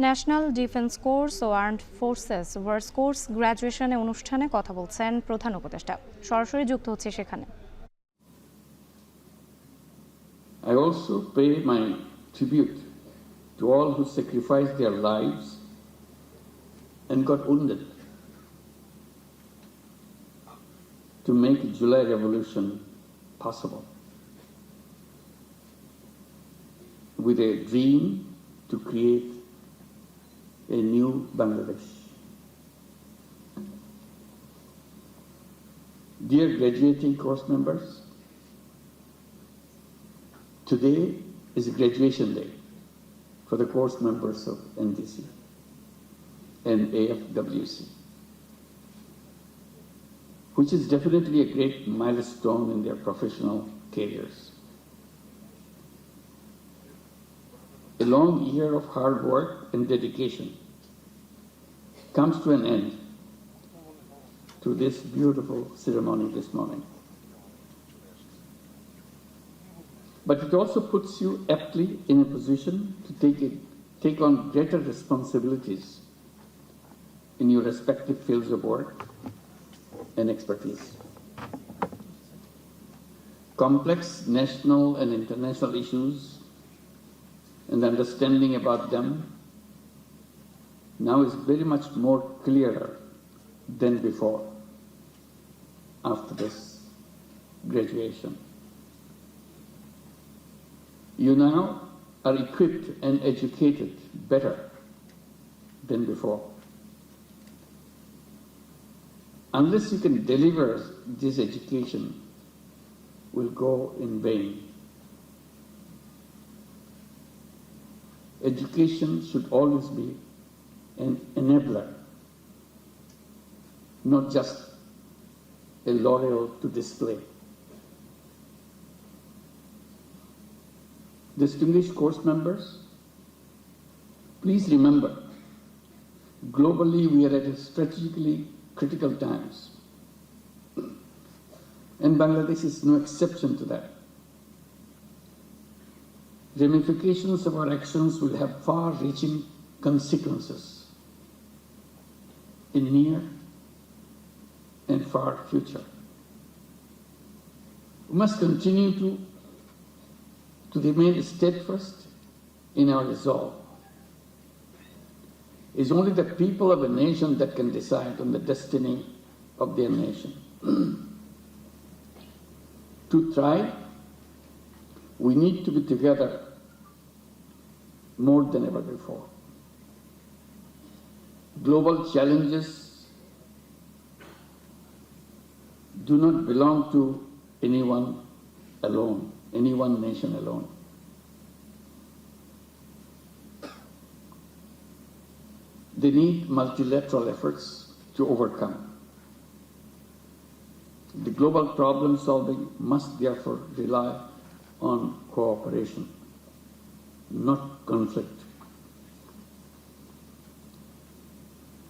ন্যাশনাল ডিফেন্স কোর্স ও আর্মড ফোর্সেস ওয়ার্স কোর্স গ্র্যাজুয়েশনে অনুষ্ঠানে কথা বলছেন প্রধান উপদেষ্টা। সরাসরি যুক্ত হচ্ছে সেখানে। I also pay my tribute to all who sacrificed their lives and got wounded to make July Revolution possible, with a dream to create a new Bangladesh. Dear graduating course members, today is graduation day for the course members of NDC and AFWC, which is definitely a great milestone in their professional careers. A long year of hard work and dedication comes to an end through this beautiful ceremony this morning. But it also puts you aptly in a position to take on greater responsibilities in your respective fields of work and expertise. Complex national and international issues and understanding about them now is very much more clearer than before after this graduation. You now are equipped and educated better than before. Unless you can deliver this education, will go in vain. Education should always be an enabler, not just a laurel to display. Distinguished course members, please remember, globally we are at a strategically critical times, and Bangladesh is no exception to that. Ramifications of our actions will have far-reaching consequences in near and far future. We must continue to remain steadfast in our resolve. It's only the people of a nation that can decide on the destiny of their nation. To thrive, we need to be together more than ever before. Global challenges do not belong to anyone alone, any one nation alone. They need multilateral efforts to overcome. The global problem solving must therefore rely on cooperation, not conflict.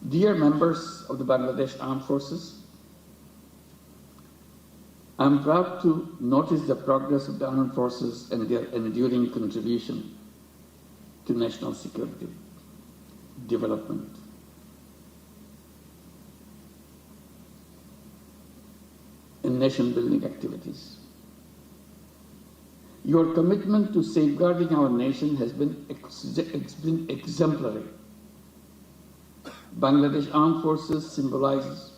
Dear members of the Bangladesh Armed Forces, I am proud to notice the progress of the armed forces and their enduring contribution to national security, development, and nation-building activities. Your commitment to safeguarding our nation has been exemplary. Bangladesh Armed Forces symbolizes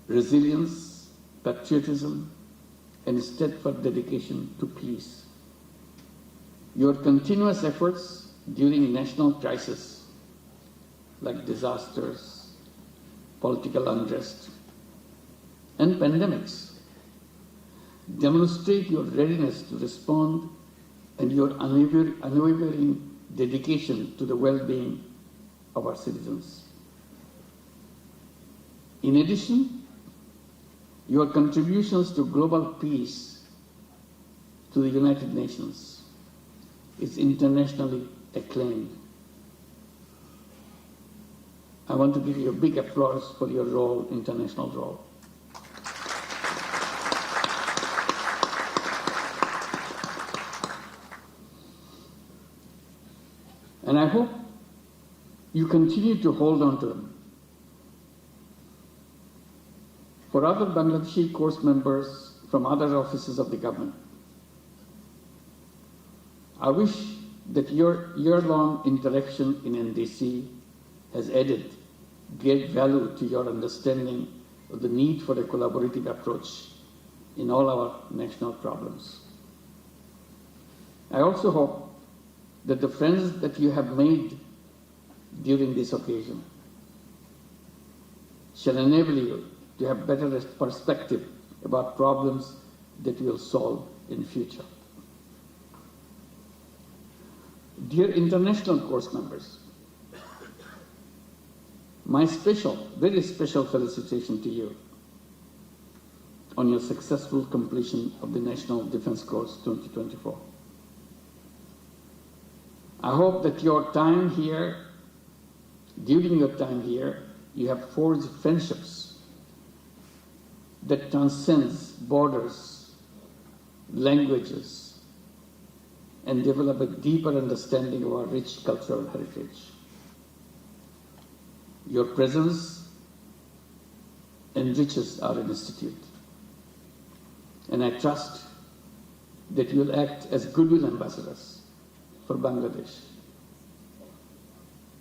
resilience, patriotism, and steadfast dedication to peace. Your continuous efforts during national crises like disasters, political unrest, and pandemics demonstrate your readiness to respond and your unwavering dedication to the well-being of our citizens. In addition, your contributions to global peace to the United Nations is internationally acclaimed. I want to give you a big applause for your role, international role. And I hope you continue to hold on to them. For other Bangladeshi course members from other offices of the government, I wish that your year-long interaction in NDC has added great value to your understanding of the need for a collaborative approach in all our national problems. I also hope that the friends that you have made during this occasion shall enable you to have better perspective about problems that you will solve in future. Dear international course members, my very special felicitation to you on your successful completion of the National Defense Course 2024. I hope that during your time here, you have forged friendships that transcends borders, languages, and develop a deeper understanding of our rich cultural heritage. Your presence enriches our institute, and I trust that you will act as goodwill ambassadors for Bangladesh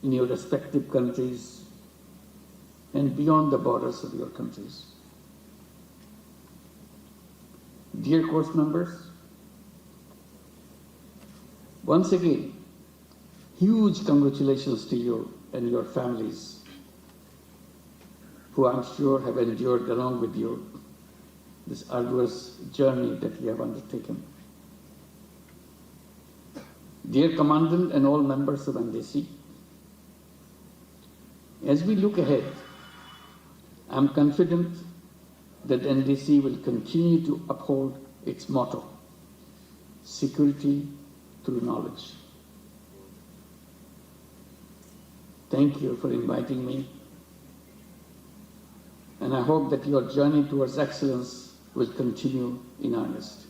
in your respective countries and beyond the borders of your countries. Dear course members, once again, huge congratulations to you and your families, who I'm sure have endured along with you this arduous journey that you have undertaken. Dear Commandant and all members of NDC, as we look ahead, I'm confident that NDC will continue to uphold its motto, security through knowledge. Thank you for inviting me, and I hope that your journey towards excellence will continue in earnest.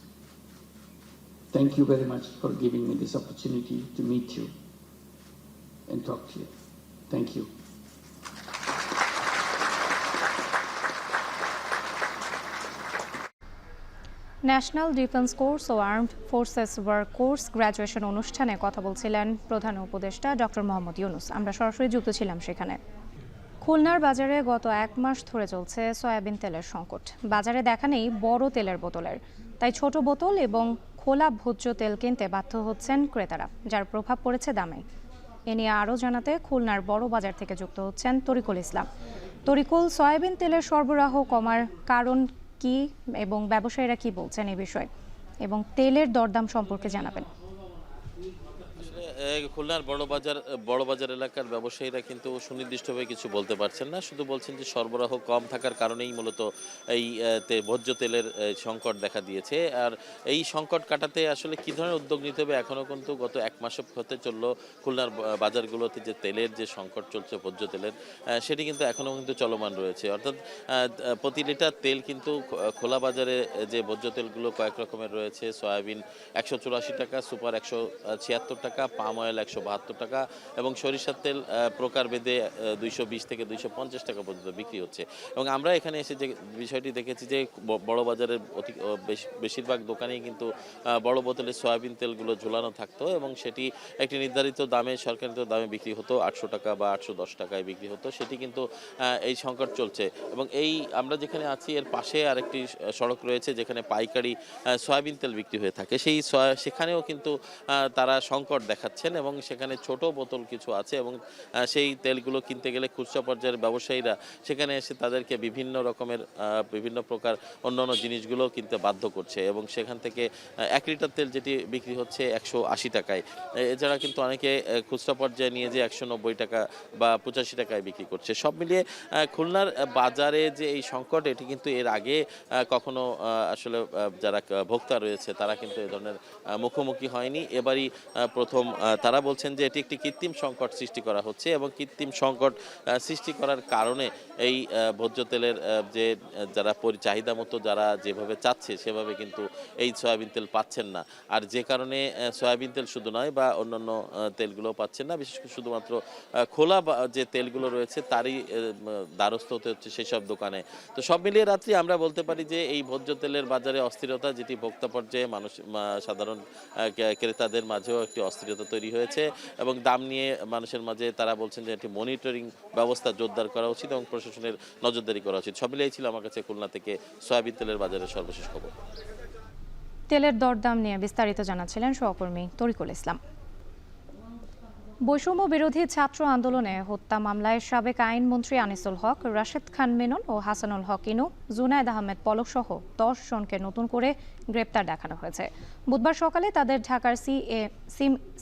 Thank you very much for giving me this opportunity to meet you and talk to you. Thank you. National defence course ও armed forces war course graduation অনুষ্ঠানে কথা বলছিলেন প্রধান উপদেষ্টা doctor Mohammad Yunus. আমরা সরাসরি যুক্ত ছিলাম সেখানে। খুলনার বাজারে গত 1 মাস ধরে চলছে সয়াবিন তেলের সংকট। বাজারে দেখা নেই বড় তেলের বোতলের, তাই ছোট বোতল এবং খোলা ভোজ্য তেল কিনতে বাধ্য হচ্ছেন ক্রেতারা, যার প্রভাব পড়েছে দামে। এ নিয়ে আরও জানাতে খুলনার বড় বাজার থেকে যুক্ত হচ্ছেন তরিকুল ইসলাম। তরিকুল, সয়াবিন তেলের সরবরাহ কমার কারণ কি এবং ব্যবসায়ীরা কি বলছেন এই বিষয়ে, এবং তেলের দরদাম সম্পর্কে জানাবেন। খুলনার বড় বাজার এলাকার ব্যবসায়ীরা কিন্তু সুনির্দিষ্টভাবে কিছু বলতে পারছেন না, শুধু বলছেন যে সরবরাহ কম থাকার কারণেই মূলত এই ভোজ্য তেলের সংকট দেখা দিয়েছে। আর এই সংকট কাটাতে আসলে কী ধরনের উদ্যোগ নিতে হবে, এখনও কিন্তু গত 1 মাস হতে চললো খুলনার বাজারগুলোতে যে তেলের যে সংকট চলছে ভোজ্য তেলের, সেটি কিন্তু এখনও কিন্তু চলমান রয়েছে। অর্থাৎ প্রতি লিটার তেল কিন্তু খোলা বাজারে যে ভোজ্য তেলগুলো কয়েক রকমের রয়েছে, সয়াবিন 184 টাকা, সুপার 176 টাকা, পাম পাম অয়েল 172 টাকা এবং সরিষার তেল প্রকারভেদে 220 থেকে 250 টাকা পর্যন্ত বিক্রি হচ্ছে। এবং আমরা এখানে এসে যে বিষয়টি দেখেছি যে বড় বাজারের বেশিরভাগ দোকানেই কিন্তু বড় বোতলের সয়াবিন তেলগুলো ঝুলানো থাকতো এবং সেটি একটি নির্ধারিত দামে সরকারি দামে বিক্রি হতো 800 টাকা বা 810 টাকায় বিক্রি হতো। সেটি কিন্তু এই সংকট চলছে এবং এই আমরা যেখানে আছি এর পাশে আরেকটি সড়ক রয়েছে যেখানে পাইকারি সয়াবিন তেল বিক্রি হয়ে থাকে। সেখানেও কিন্তু তারা সংকট দেখাচ্ছেন এবং সেখানে ছোট বোতল কিছু আছে এবং সেই তেলগুলো কিনতে গেলে খুচরা পর্যায়ের ব্যবসায়ীরা সেখানে এসে তাদেরকে বিভিন্ন প্রকার অন্যান্য জিনিসগুলো কিনতে বাধ্য করছে এবং সেখান থেকে 1 লিটার তেল যেটি বিক্রি হচ্ছে 180 টাকায়, এছাড়া কিন্তু অনেকে খুচরা পর্যায়ে নিয়ে যে 190 টাকা বা 85 টাকায় বিক্রি করছে। সব মিলিয়ে খুলনার বাজারে যে এই সংকট এটি কিন্তু এর আগে কখনো আসলে যারা ভোক্তা রয়েছে তারা কিন্তু এ ধরনের মুখোমুখি হয়নি। এবারই প্রথম তারা বলছেন যে এটি একটি কৃত্রিম সংকট সৃষ্টি করা হচ্ছে এবং কৃত্রিম সংকট সৃষ্টি করার কারণে এই ভোজ্য তেলের যে যারা চাহিদা মতো যারা যেভাবে চাচ্ছে সেভাবে কিন্তু এই সয়াবিন তেল পাচ্ছেন না। আর যে কারণে সয়াবিন তেল শুধু নয় বা অন্যান্য তেলগুলো পাচ্ছেন না, বিশেষ করে শুধুমাত্র খোলা যে তেলগুলো রয়েছে তারই দ্বারস্থ হতে হচ্ছে সেসব দোকানে। তো সব মিলিয়ে রাত্রি আমরা বলতে পারি যে এই ভোজ্য তেলের বাজারে অস্থিরতা যেটি ভোক্তা পর্যায়ে সাধারণ ক্রেতাদের মাঝেও একটি অস্থিরতা তৈরি হয়েছে এবং দাম নিয়ে মানুষের মাঝে তারা বলছেন যে একটি মনিটরিং ব্যবস্থা জোরদার করা উচিত এবং প্রশাসনের নজরদারি করা উচিত। সব মিলিয়েই ছিল আমার কাছে খুলনা থেকে সয়াবিন তেলের বাজারের সর্বশেষ খবর। তেলের দরদাম নিয়ে বিস্তারিত জানাচ্ছিলেন সহকর্মী তরিকুল ইসলাম। বৈষম্য বিরোধী ছাত্র আন্দোলনে হত্যা মামলায় সাবেক আইনমন্ত্রী আনিসুল হক, রাশেদ খান মেনন ও হাসানুল হক ইনু, জুনায়েদ আহমেদ পলক সহ 10 জনকে নতুন করে গ্রেপ্তার দেখানো হয়েছে। বুধবার সকালে তাদের ঢাকার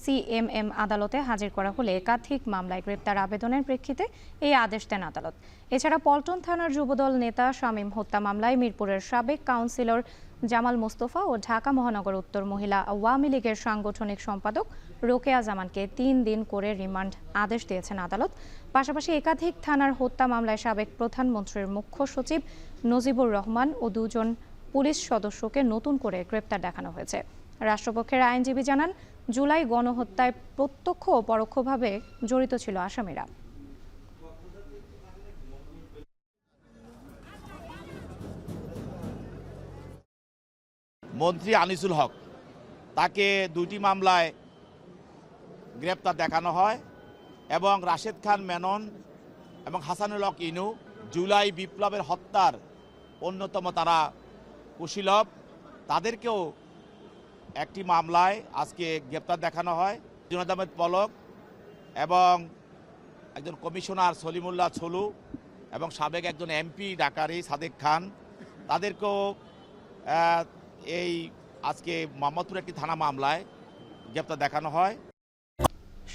সিএমএম আদালতে হাজির করা হলে একাধিক মামলায় গ্রেপ্তার আবেদনের প্রেক্ষিতে এই আদেশ দেন আদালত। এছাড়া পল্টন থানার যুবদল নেতা শামীম হত্যা মামলায় মিরপুরের সাবেক কাউন্সিলর জামাল মোস্তফা ও ঢাকা মহানগর উত্তর মহিলা আওয়ামী লীগের সাংগঠনিক সম্পাদক রোকেয়া জামানকে 3 দিন করে রিমান্ড আদেশ দিয়েছেন আদালত। পাশাপাশি একাধিক থানার হত্যা মামলায় সাবেক প্রধানমন্ত্রীর মুখ্য সচিব নজিবুর রহমান ও 2 জন পুলিশ সদস্যকে নতুন করে গ্রেপ্তার দেখানো হয়েছে। রাষ্ট্রপক্ষের আইনজীবী জানান, জুলাই গণহত্যায় প্রত্যক্ষ ও পরোক্ষভাবে জড়িত ছিল আসামিরা। মন্ত্রী আনিসুল হক তাকে 2টি মামলায় গ্রেপ্তার দেখানো হয় এবং রাশেদ খান মেনন এবং হাসানুল হক ইনু জুলাই বিপ্লবের হত্যার অন্যতম তারা কুশীলব, তাদেরকেও একটি মামলায় আজকে গ্রেপ্তার দেখানো হয়। জুনায়েদ আহমেদ পলক এবং একজন কমিশনার সলিমুল্লাহ ছলু এবং সাবেক একজন এমপি ঢাকারি সাদেক খান, তাদেরকেও এই আজকে মোহাম্মদপুর একটি থানা মামলায় গ্রেপ্তার দেখানো হয়।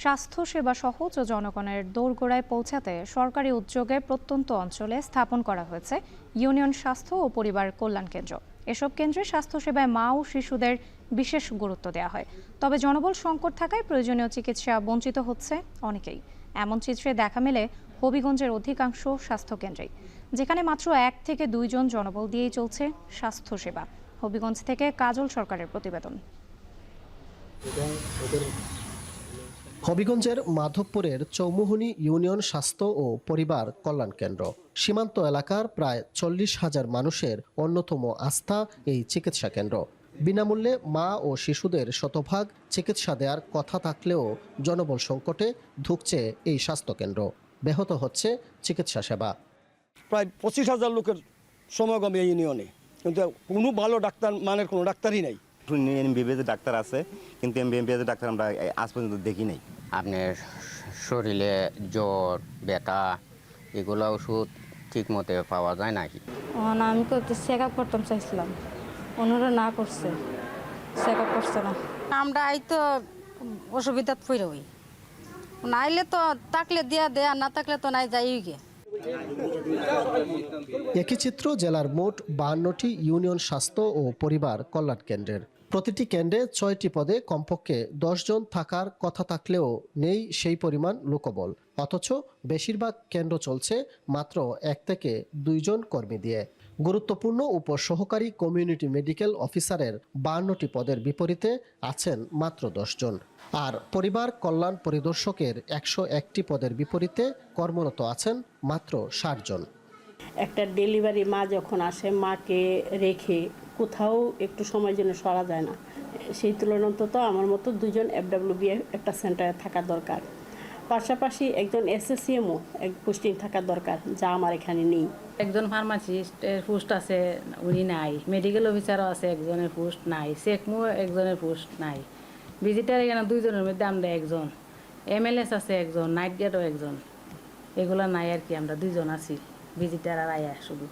স্বাস্থ্যসেবা সহজ ও জনগণের দোরগোড়ায় পৌঁছাতে সরকারি উদ্যোগে প্রত্যন্ত অঞ্চলে স্থাপন করা হয়েছে ইউনিয়ন স্বাস্থ্য ও পরিবার কল্যাণ কেন্দ্র। এসব কেন্দ্রে স্বাস্থ্যসেবায় মা ও শিশুদের বিশেষ গুরুত্ব দেওয়া হয়। তবে জনবল সংকট থাকায় প্রয়োজনীয় চিকিৎসা বঞ্চিত হচ্ছে অনেকেই। এমন চিত্রে দেখা মেলে হবিগঞ্জের অধিকাংশ স্বাস্থ্যকেন্দ্রেই, যেখানে মাত্র 1 থেকে 2 জন জনবল দিয়েই চলছে স্বাস্থ্যসেবা। হবিগঞ্জ থেকে কাজল সরকারের প্রতিবেদন। হবিগঞ্জের মাধবপুরের চৌমুহনী ইউনিয়ন স্বাস্থ্য ও পরিবার কল্যাণ কেন্দ্র সীমান্ত এলাকার প্রায় 40,000 মানুষের অন্যতম আস্থা এই চিকিৎসা কেন্দ্র। বিনামূল্যে মা ও শিশুদের শতভাগ চিকিৎসা দেওয়ার কথা থাকলেও জনবল সংকটে ধুঁকছে এই স্বাস্থ্যকেন্দ্র, ব্যাহত হচ্ছে চিকিৎসা সেবা। প্রায় 25,000 লোকের সমাগম এই ইউনিয়নে, কিন্তু কোনো ভালো ডাক্তার মানের কোনো ডাক্তারই নাই। এমবিবিএস ডাক্তার আছে, কিন্তু এমবিবিএস ডাক্তার আমরা আজ পর্যন্ত দেখি নাই। আপনার শরীরে জ্বর ব্যথা এগুলো ওষুধ ঠিক মতো পাওয়া যায় নাকি? আমি তো চেক আপ করতাম চাইছিলাম, ওনারা না করছে, চেক আপ করছে না। আমরা এই তো অসুবিধা পড়ে হই, নাইলে তো থাকলে দিয়া দেয়, আর না থাকলে তো নাই যাই গিয়ে। একই চিত্র জেলার মোট 52টি ইউনিয়ন স্বাস্থ্য ও পরিবার কল্যাণ কেন্দ্রের। প্রতিটি কেন্দ্রে 6টি পদে কমপক্ষে 10 জন থাকার কথা থাকলেও নেই সেই পরিমাণ লোকবল। অথচ বেশিরভাগ কেন্দ্র চলছে মাত্র 1 থেকে 2 জন কর্মী দিয়ে। গুরুত্বপূর্ণ উপসহকারী কমিউনিটি মেডিকেল অফিসারের 52টি পদের বিপরীতে আছেন মাত্র 10 জন। আর পরিবার কল্যাণ পরিদর্শকের 101টি পদের বিপরীতে কর্মরত আছেন মাত্র 60 জন। একটা ডেলিভারি মা যখন আসে, মাকে রেখে কোথাও একটু সময়ের জন্য সরা যায় না। সেই তুলনায় অন্তত আমার মতো 2 জন FWB একটা সেন্টারে থাকা দরকার। পাশাপাশি একজন SSCMও এক পোস্টিং থাকা দরকার, যা আমার এখানে নেই। একজন ফার্মাসিস্টের পোস্ট আছে, উনি নাই। মেডিকেল অফিসারও আছে, একজনের পোস্ট নাই। সেকমো একজনের পোস্ট নাই। ভিজিটার এখানে 2 জনের মধ্যে আমরা একজন। MLS আছে একজন, নাইট গার্ডও একজন। এগুলো নাই আর কি, আমরা 2 জন আছি, ভিজিটার আর আয়া শুধু।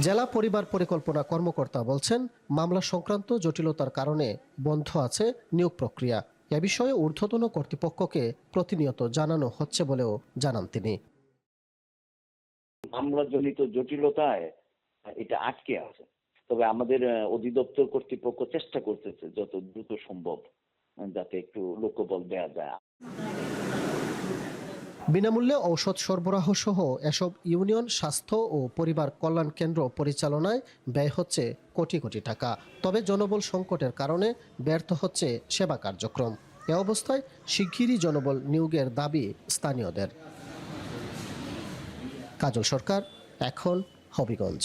জেলা পরিবার পরিকল্পনা কর্মকর্তা বলছেন, মামলা সংক্রান্ত জটিলতার কারণে বন্ধ আছে নিয়োগ প্রক্রিয়া। এ বিষয়ে ঊর্ধ্বতন কর্তৃপক্ষকে প্রতিনিয়ত জানানো হচ্ছে বলেও জানান তিনি। মামলাজনিত জটিলতায় এটা আটকে আছে, তবে আমাদের অধিদপ্তর কর্তৃপক্ষ চেষ্টা করতেছে যত দ্রুত সম্ভব যাতে একটু লোকবল দেওয়া যায়। বিনামূল্যে ঔষধ সরবরাহ সহ এসব ইউনিয়ন স্বাস্থ্য ও পরিবার কল্যাণ কেন্দ্র পরিচালনায় ব্যয় হচ্ছে কোটি কোটি টাকা। তবে জনবল সংকটের কারণে ব্যর্থ হচ্ছে সেবা কার্যক্রম। এ অবস্থায় শিগগিরই জনবল নিয়োগের দাবি স্থানীয়দের। কাজল সরকার, এখন হবিগঞ্জ।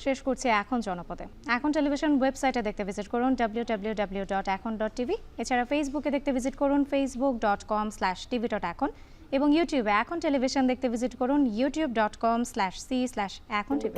শেষ করছি এখন জনপদে। এখন টেলিভিশন ওয়েবসাইটে দেখতে ভিজিট করুন www.ekon.tv। এছাড়া ফেসবুকে দেখতে ভিজিট করুন facebook.com/tv.ekon এবং ইউটিউবে এখন টেলিভিশন দেখতে ভিজিট করুন youtube.com/c/ekontv।